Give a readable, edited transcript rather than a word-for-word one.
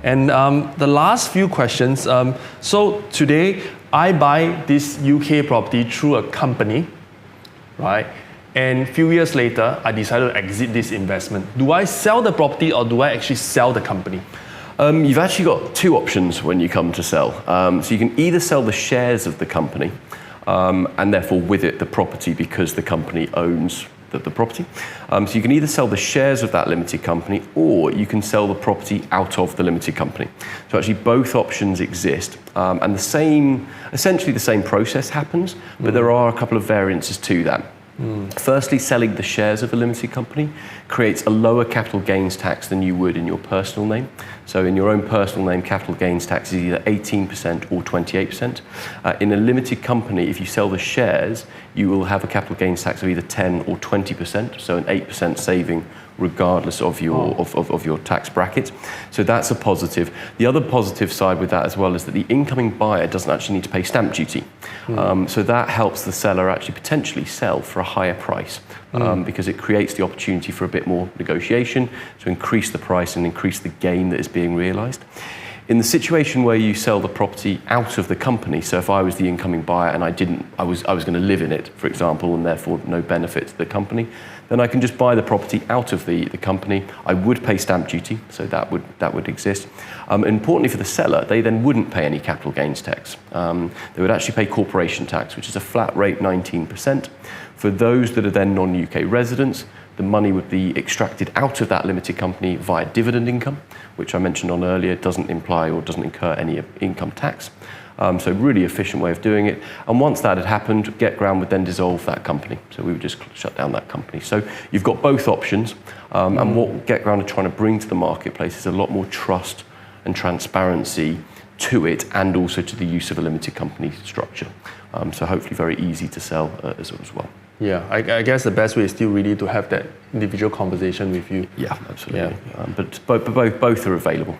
And the last few questions. So today, I buy this UK property through a company, right? And a few years later, I decided to exit this investment. Do I sell the property or do I actually sell the company? You've actually got two options when you come to sell. So you can either sell the shares of the company and therefore with it the property because the company owns the property. So you can either sell the shares of that limited company or you can sell the property out of the limited company. So actually both options exist and essentially the same process happens, but there are a couple of variances to that. Firstly, selling the shares of a limited company creates a lower capital gains tax than you would in your personal name. So in your own personal name, capital gains tax is either 18% or 28%. In a limited company, if you sell the shares, you will have a capital gains tax of either 10 or 20%, so an 8% saving regardless of your tax bracket. So that's a positive. The other positive side with that as well is that the incoming buyer doesn't actually need to pay stamp duty. So that helps the seller actually potentially sell for a higher price because it creates the opportunity for a bit more negotiation to increase the price and increase the gain that is being realised. In the situation where you sell the property out of the company, so if I was the incoming buyer and I was going to live in it, for example, and therefore no benefit to the company, then I can just buy the property out of the company. I would pay stamp duty, so that would exist. Importantly for the seller, they then wouldn't pay any capital gains tax. They would actually pay corporation tax, which is a flat rate 19%. For those that are then non-UK residents, the money would be extracted out of that limited company via dividend income, which I mentioned on earlier, doesn't imply or doesn't incur any income tax. So really efficient way of doing it. And once that had happened, GetGround would then dissolve that company. So we would just shut down that company. So you've got both options. And what GetGround are trying to bring to the marketplace is a lot more trust and transparency to it and also to the use of a limited company structure. So hopefully very easy to sell as well. Yeah, I guess the best way is still really to have that individual conversation with you. Yeah, absolutely. Yeah. But both are available.